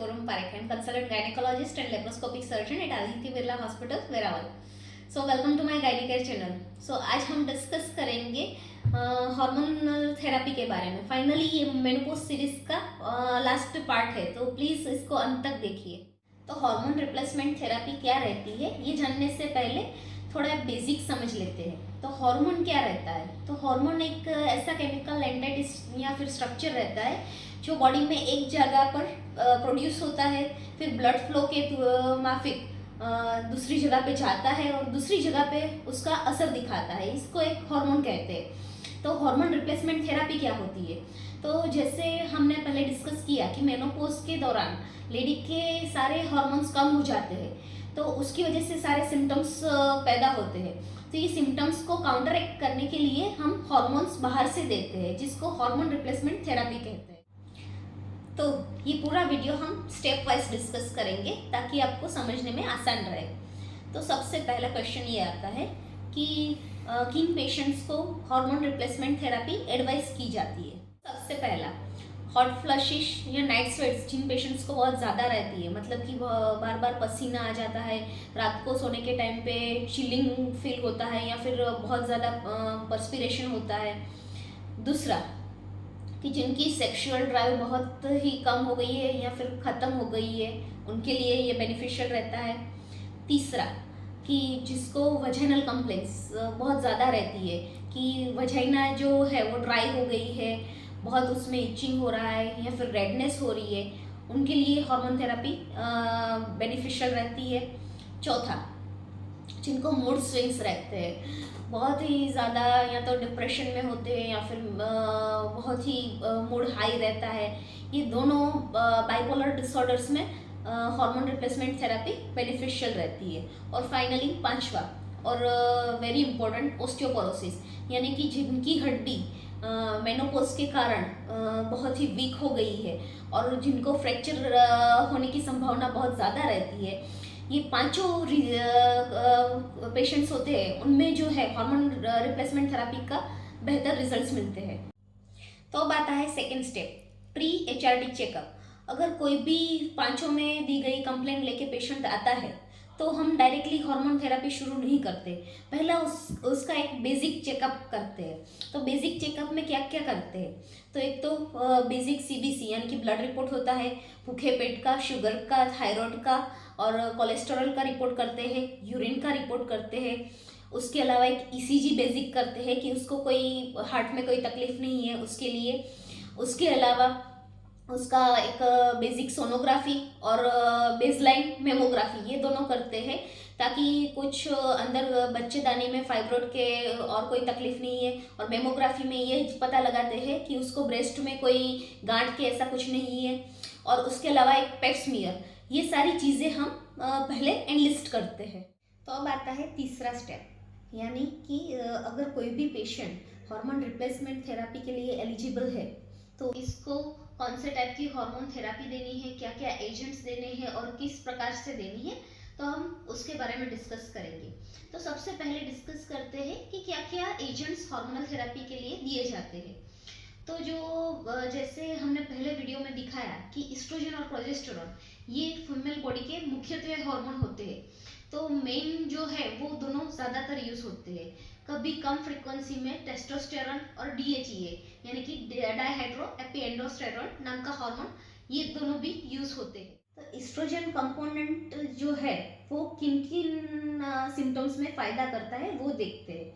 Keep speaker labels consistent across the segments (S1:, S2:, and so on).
S1: Forum Parekh. I'm consultant gynecologist and laparoscopic surgeon at Aditya Birla Hospital, Verawal. So welcome to my Gynecare channel. So आज हम discuss करेंगे hormonal therapy के बारे में. Finally ये menopause series का last part है, तो प्लीज़ इसको अंत तक देखिए. तो हार्मोन रिप्लेसमेंट थेरेपी क्या रहती है ये जानने से पहले थोड़ा बेसिक समझ लेते हैं. तो हार्मोन क्या रहता है? तो हार्मोन एक ऐसा केमिकल एंटिटी या फिर स्ट्रक्चर रहता है जो बॉडी में एक जगह पर प्रोड्यूस होता है, फिर ब्लड फ्लो के माफिक दूसरी जगह पे जाता है और दूसरी जगह पे उसका असर दिखाता है. इसको एक हार्मोन कहते हैं. तो हार्मोन रिप्लेसमेंट थेरेपी क्या होती है? तो जैसे हमने पहले डिस्कस किया कि मेनोपॉज के दौरान लेडी के सारे हार्मोन्स कम हो जाते हैं, तो उसकी वजह से सारे सिम्टम्स पैदा होते हैं. तो ये सिम्टम्स को काउंटर एक्ट करने के लिए हम हार्मोन्स बाहर से देते हैं, जिसको हार्मोन रिप्लेसमेंट थेरेपी कहते हैं. तो ये पूरा वीडियो हम स्टेप वाइज डिस्कस करेंगे ताकि आपको समझने में आसान रहे. तो सबसे पहला क्वेश्चन ये आता है कि किन पेशेंट्स को हार्मोन रिप्लेसमेंट थेरेपी एडवाइस की जाती है. सबसे पहला हॉट फ्लशिश या नाइट स्वेट्स जिन पेशेंट्स को बहुत ज़्यादा रहती है, मतलब कि बार बार पसीना आ जाता है, रात को सोने के टाइम पे चिलिंग फील होता है या फिर बहुत ज़्यादा पर्सपिरेशन होता है. दूसरा कि जिनकी सेक्सुअल ड्राइव बहुत ही कम हो गई है या फिर ख़त्म हो गई है, उनके लिए ये बेनिफिशियल रहता है. तीसरा कि जिसको वजाइनल कंप्लेंट्स बहुत ज़्यादा रहती है, कि वजाइना जो है वो ड्राई हो गई है, बहुत उसमें इचिंग हो रहा है या फिर रेडनेस हो रही है, उनके लिए हार्मोन थेरेपी बेनिफिशियल रहती है. चौथा जिनको मूड स्विंग्स रहते हैं, बहुत ही ज़्यादा या तो डिप्रेशन में होते हैं या फिर बहुत ही मूड हाई रहता है, ये दोनों बाइपोलर डिसऑर्डर्स में हार्मोन रिप्लेसमेंट थेरेपी बेनिफिशियल रहती है. और फाइनली पांचवा और वेरी इंपॉर्टेंट ऑस्टियोपोरोसिस, यानी कि जिनकी हड्डी मेनोपॉज के कारण बहुत ही वीक हो गई है और जिनको फ्रैक्चर होने की संभावना बहुत ज़्यादा रहती है, ये पांचों पेशेंट्स होते हैं, उनमें जो है हार्मोन रिप्लेसमेंट थेरेपी का बेहतर रिजल्ट्स मिलते हैं. तो अब आता है second step, pre HRT checkup. अगर कोई भी पांचों में दी गई कंप्लेंट लेके पेशेंट आता है तो हम डायरेक्टली हार्मोन थेरेपी शुरू नहीं करते. पहला उसका एक बेसिक चेकअप करते हैं. तो बेसिक चेकअप में क्या क्या करते हैं? तो एक तो बेसिक CBC यानी कि ब्लड रिपोर्ट होता है, भूखे पेट का, शुगर का, थायराइड का और कोलेस्टेरॉल का रिपोर्ट करते हैं, यूरिन का रिपोर्ट करते हैं. उसके अलावा एक ECG बेसिक करते हैं कि उसको कोई हार्ट में कोई तकलीफ नहीं है उसके लिए. उसके अलावा उसका एक बेसिक सोनोग्राफी और बेसलाइन मेमोग्राफी, ये दोनों करते हैं ताकि कुछ अंदर बच्चेदानी में फाइब्रोड के और कोई तकलीफ नहीं है. और मेमोग्राफी में ये पता लगाते हैं कि उसको ब्रेस्ट में कोई गांठ के ऐसा कुछ नहीं है. और उसके अलावा एक पेप स्मीयर, ये सारी चीज़ें हम पहले एनलिस्ट करते हैं. तो अब आता है तीसरा स्टेप, यानी कि अगर कोई भी पेशेंट हार्मोन रिप्लेसमेंट थेरेपी के लिए एलिजिबल है तो इसको कौन से टाइप की हार्मोन थेरेपी देनी है, क्या क्या एजेंट्स देने हैं और किस प्रकार से देनी है, तो हम उसके बारे में डिस्कस करेंगे. तो सबसे पहले डिस्कस करते हैं कि क्या क्या एजेंट्स हार्मोनल थेरेपी के लिए दिए जाते हैं. तो जो जैसे हमने पहले वीडियो में दिखाया कि एस्ट्रोजन और प्रोजेस्टेरॉन ये फीमेल बॉडी के मुख्यत्वे हार्मोन होते हैं. तो मेन जो है वो दोनों ज़्यादातर यूज होते हैं. कभी कम फ्रीक्वेंसी में टेस्टोस्टेरॉन और DHEA यानी कि डायहाइड्रो एपिएंडोस्टेरॉन नाम का हार्मोन, ये दोनों भी यूज होते हैं. तो एस्ट्रोजन कंपोनेंट जो है वो किन किन सिम्टम्स में फ़ायदा करता है वो देखते हैं.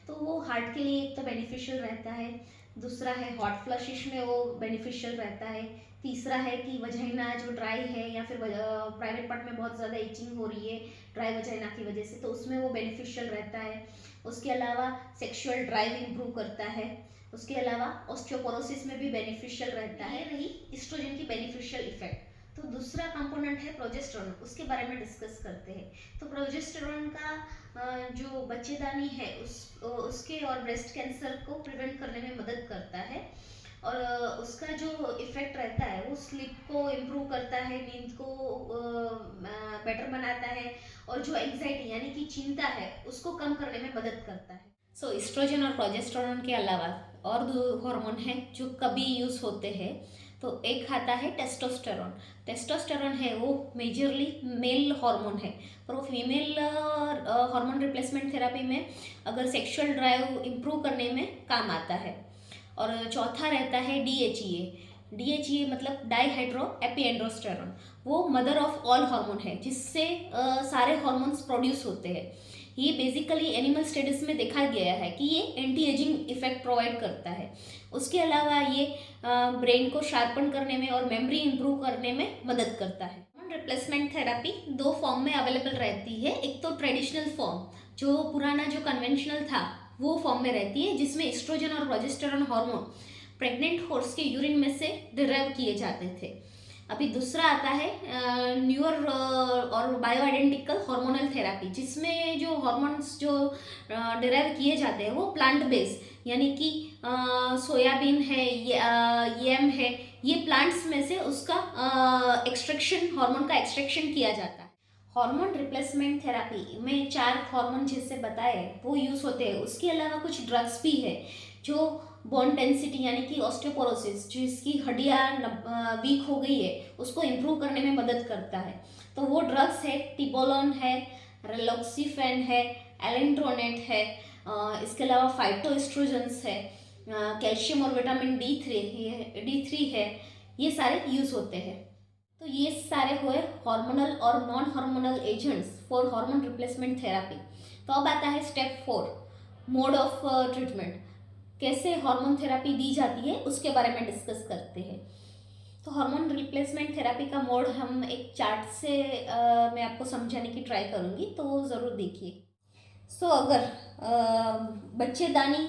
S1: तो वो हार्ट के लिए एक तो बेनिफिशियल रहता है, दूसरा है हॉट फ्लशिश में वो बेनिफिशियल रहता है, तीसरा है कि वजाइना जो ड्राई है या फिर प्राइवेट पार्ट में बहुत ज़्यादा इचिंग हो रही है ड्राई वजाइना की वजह से, तो उसमें वो बेनिफिशियल रहता है. उसके अलावा सेक्सुअल ड्राइव इंप्रूव करता है. उसके अलावा ऑस्टियोपोरोसिस में भी बेनिफिशियल रहता है. रही एस्ट्रोजन की बेनिफिशियल इफेक्ट. तो दूसरा कंपोनेंट है प्रोजेस्टेरॉन, उसके बारे में डिस्कस करते हैं. तो प्रोजेस्टेरॉन का जो बच्चेदानी है उसके और ब्रेस्ट कैंसर को प्रिवेंट करने में मदद करता है. और उसका जो इफेक्ट रहता है वो स्लीप को इम्प्रूव करता है, नींद को बेटर बनाता है और जो एंग्जाइटी यानी कि चिंता है उसको कम करने में मदद करता है. सो एस्ट्रोजन और प्रोजेस्टेरॉन के अलावा और दो हार्मोन हैं जो कभी यूज़ होते हैं. तो एक आता है टेस्टोस्टेरोन। टेस्टोस्टेरोन है वो मेजरली मेल हार्मोन है, पर वो फीमेल हार्मोन रिप्लेसमेंट थेरेपी में अगर सेक्सुअल ड्राइव इम्प्रूव करने में काम आता है। और चौथा रहता है डीएचईए। डीएचईए मतलब डाईहाइड्रो एपीएंड्रोस्टेरोन, वो मदर ऑफ ऑल हार्मोन है, जिससे सारे हार्मोन्स प्रोड्यूस होते हैं। ये बेसिकली एनिमल स्टडीज में देखा गया है कि ये एंटी एजिंग इफेक्ट प्रोवाइड करता है। उसके अलावा ये ब्रेन को शार्पन करने में और मेमोरी इंप्रूव करने में मदद करता है। रिप्लेसमेंट थेरेपी दो फॉर्म में अवेलेबल रहती है। एक तो ट्रेडिशनल फॉर्म, जो पुराना जो कन्वेंशनल था वो फॉर्म में रहती है, जिसमें एस्ट्रोजन और प्रोजेस्टेरोन हार्मोन प्रेग्नेंट हॉर्स के यूरिन में से डिराइव किए जाते थे। अभी दूसरा आता है न्यूअर और बायो आइडेंटिकल हार्मोनल थेरेपी, जिसमें जो हार्मोन्स जो डिराइव किए जाते हैं वो प्लांट बेस्ड, यानी कि सोयाबीन है, येम है, ये प्लांट्स में से उसका एक्सट्रैक्शन, हार्मोन का एक्सट्रैक्शन किया जाता है। हार्मोन रिप्लेसमेंट थेरेपी में 4 हार्मोन जैसे बताए वो यूज़ होते हैं। उसके अलावा कुछ ड्रग्स भी है जो बोन डेंसिटी यानी कि ऑस्टियोपोरोसिस, जो इसकी हड्डियाँ वीक हो गई है, उसको इम्प्रूव करने में मदद करता है। तो वो ड्रग्स है टिबोलोन है, रेलॉक्सीफेन है, एलेंड्रोनेट है, इसके अलावा फाइटोएस्ट्रोजेंस है, कैल्शियम और विटामिन डी3 है, ये सारे यूज़ होते हैं। तो ये सारे हुए हार्मोनल और non hormonal agents for hormone replacement therapy. तो अब आता है स्टेप 4, मोड ऑफ ट्रीटमेंट। कैसे हार्मोन थेरेपी दी जाती है उसके बारे में डिस्कस करते हैं। तो हार्मोन रिप्लेसमेंट थेरेपी का मोड हम एक चार्ट से मैं आपको समझाने की ट्राई करूँगी, तो वो ज़रूर देखिए। सो अगर बच्चेदानी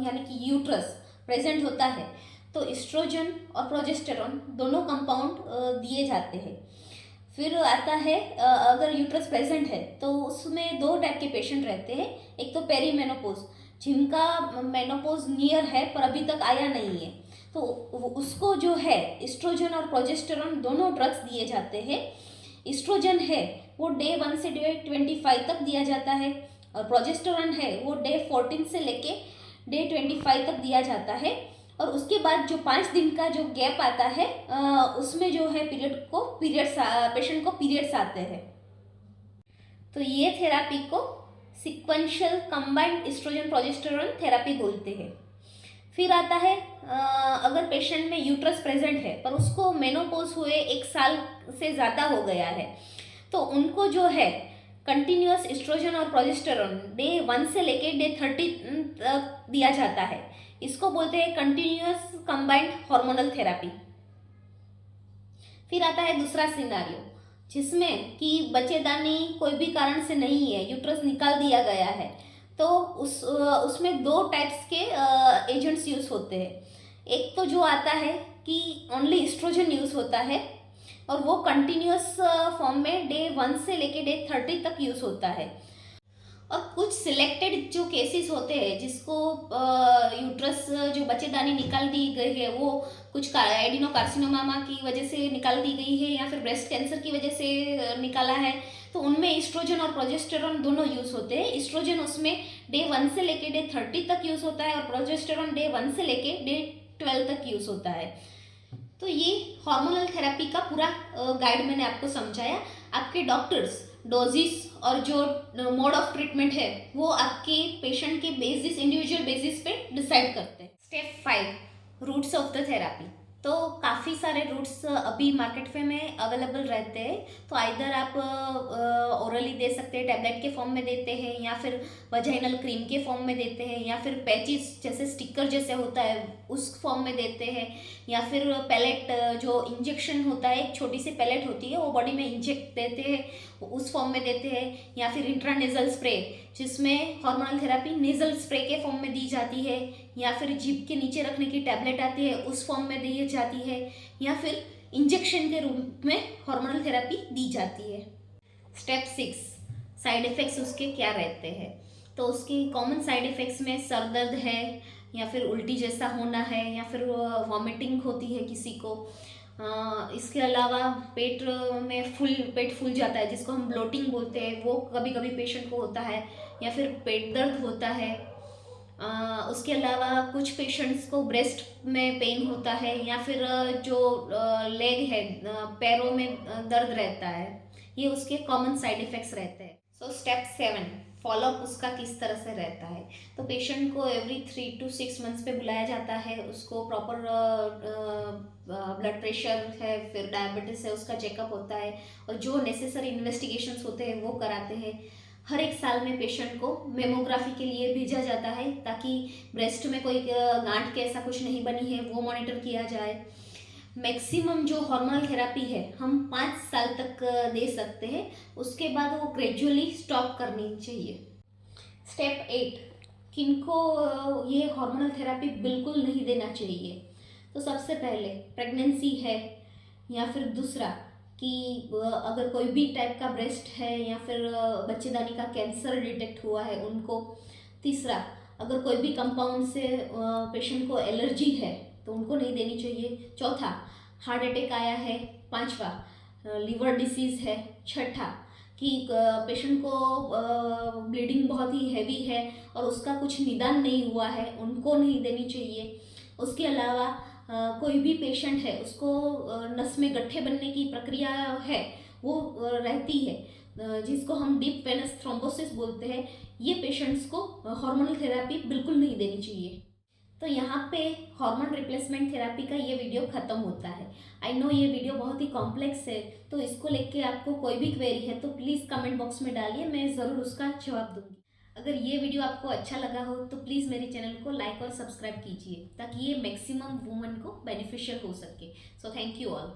S1: यानी कि यूट्रस प्रेजेंट होता है तो एस्ट्रोजन और प्रोजेस्टेरोन दोनों कंपाउंड दिए जाते हैं। फिर आता है अगर यूट्रस प्रेजेंट है तो उसमें 2 टाइप के पेशेंट रहते हैं। एक तो पेरीमेनोपोज, जिनका मेनोपोज नियर है पर अभी तक आया नहीं है, तो उसको जो है एस्ट्रोजन और प्रोजेस्टेरोन दोनों ड्रग्स दिए जाते हैं। एस्ट्रोजन है वो डे 1 से डे 25 तक दिया जाता है, और प्रोजेस्टेरोन है वो डे 14 से लेके डे 25 तक दिया जाता है। और उसके बाद जो 5 दिन का जो गैप आता है उसमें जो है पेशेंट को पीरियड्स आते हैं। तो ये थेरेपी को sequential combined oestrogen progesterone therapy बोलते हैं। फिर आता है अगर पेशेंट में यूट्रस प्रेजेंट है पर उसको मेनोपॉज हुए 1 साल से ज़्यादा हो गया है, तो उनको जो है कंटिन्यूस एस्ट्रोजन और प्रोजेस्टेरोन डे 1 से लेके डे 30 तक दिया जाता है। इसको बोलते हैं कंटिन्यूस कंबाइंड हार्मोनल थेरेपी। फिर आता है दूसरा सिनारियो, जिसमें कि बच्चेदानी कोई भी कारण से नहीं है, यूट्रस निकाल दिया गया है, तो उसमें 2 टाइप्स के एजेंट्स यूज़ होते हैं। एक तो जो आता है कि ओनली एस्ट्रोजन यूज़ होता है, और वो कंटिन्यूस फॉर्म में डे 1 से लेके डे 30 तक यूज़ होता है। और कुछ सिलेक्टेड जो केसेस होते हैं जिसको यूट्रस जो बच्चेदानी निकाल दी गई है वो कुछ एडिनोकार्सिनोमा की वजह से निकाल दी गई है या फिर ब्रेस्ट कैंसर की वजह से निकाला है, तो उनमें एस्ट्रोजन और प्रोजेस्टेरोन दोनों यूज़ होते हैं। एस्ट्रोजन उसमें डे 1 से लेके डे 30 तक यूज़ होता है, और प्रोजेस्टेरोन डे 1 से लेके डे 12 तक यूज़ होता है। तो ये हार्मोनल थेरेपी का पूरा गाइड मैंने आपको समझाया। आपके डॉक्टर्स डोजेस और जो मोड ऑफ ट्रीटमेंट है वो आपके पेशेंट के बेसिस, इंडिविजुअल बेसिस पे डिसाइड करते हैं। Step 5, routes of the therapy. तो काफ़ी सारे रूट्स अभी मार्केट में अवेलेबल रहते हैं। तो आइदर आप ओरली दे सकते हैं, टैबलेट के फॉर्म में देते हैं, या फिर वजाइनल क्रीम के फॉर्म में देते हैं, या फिर पैचेस जैसे स्टिकर जैसे होता है उस फॉर्म में देते हैं, या फिर पैलेट जो इंजेक्शन होता है, एक छोटी सी पैलेट होती है वो बॉडी में इंजेक्ट देते हैं उस फॉर्म में देते हैं, या फिर इंट्रानेजल स्प्रे जिसमें हार्मोनल थेरेपी नेजल स्प्रे के फॉर्म में दी जाती है, या फिर जीभ के नीचे रखने की टैबलेट आती है उस फॉर्म में दी जाती है, या फिर इंजेक्शन के रूप में हार्मोनल थेरेपी दी जाती है। स्टेप 6, साइड इफ़ेक्ट्स उसके क्या रहते हैं। तो उसके कॉमन साइड इफ़ेक्ट्स में सर दर्द है, या फिर उल्टी जैसा होना है, या फिर वॉमिटिंग होती है किसी को। इसके अलावा पेट फूल जाता है जिसको हम ब्लोटिंग बोलते हैं, वो कभी कभी पेशेंट को होता है, या फिर पेट दर्द होता है। उसके अलावा कुछ पेशेंट्स को ब्रेस्ट में पेन होता है या फिर जो लेग है, पैरों में दर्द रहता है, ये उसके कॉमन साइड इफ़ेक्ट्स रहते हैं। सो स्टेप 7, फॉलोअप उसका किस तरह से रहता है। तो पेशेंट को एवरी 3 to 6 मंथ्स पे बुलाया जाता है, उसको प्रॉपर ब्लड प्रेशर है, फिर डायबिटीज़ है, उसका चेकअप होता है और जो नेसेसरी इन्वेस्टिगेशंस होते हैं वो कराते हैं। हर एक साल में पेशेंट को मेमोग्राफी के लिए भेजा जाता है ताकि ब्रेस्ट में कोई गांठ के ऐसा कुछ नहीं बनी है वो मॉनिटर किया जाए। मैक्सिमम जो हार्मोनल थेरेपी है हम 5 साल तक दे सकते हैं, उसके बाद वो ग्रेजुअली स्टॉप करनी चाहिए। स्टेप 8, किनको ये हार्मोनल थेरेपी बिल्कुल नहीं देना चाहिए। तो सबसे पहले प्रेगनेंसी है, या फिर दूसरा कि अगर कोई भी टाइप का ब्रेस्ट है या फिर बच्चेदानी का कैंसर डिटेक्ट हुआ है उनको। तीसरा, अगर कोई भी कंपाउंड से पेशेंट को एलर्जी है तो उनको नहीं देनी चाहिए। चौथा, हार्ट अटैक आया है। पांचवा, लीवर डिसीज़ है। छठा, कि पेशेंट को ब्लीडिंग बहुत ही हैवी है और उसका कुछ निदान नहीं हुआ है, उनको नहीं देनी चाहिए। उसके अलावा कोई भी पेशेंट है उसको नस में गड्ढे बनने की प्रक्रिया है वो रहती है, जिसको हम डीप वेनस थ्रोम्बोसिस बोलते हैं, ये पेशेंट्स को हार्मोनल थेरेपी बिल्कुल नहीं देनी चाहिए। तो यहाँ पे हार्मोन रिप्लेसमेंट थेरेपी का ये वीडियो ख़त्म होता है। आई नो ये वीडियो बहुत ही कॉम्प्लेक्स है, तो इसको लेके आपको कोई भी क्वेरी है तो प्लीज़ कमेंट बॉक्स में डालिए, मैं ज़रूर उसका जवाब दूंगी। अगर ये वीडियो आपको अच्छा लगा हो तो प्लीज़ मेरे चैनल को लाइक और सब्सक्राइब कीजिए ताकि ये मैक्सिमम वुमेन को बेनिफिशियल हो सके। So thank you all.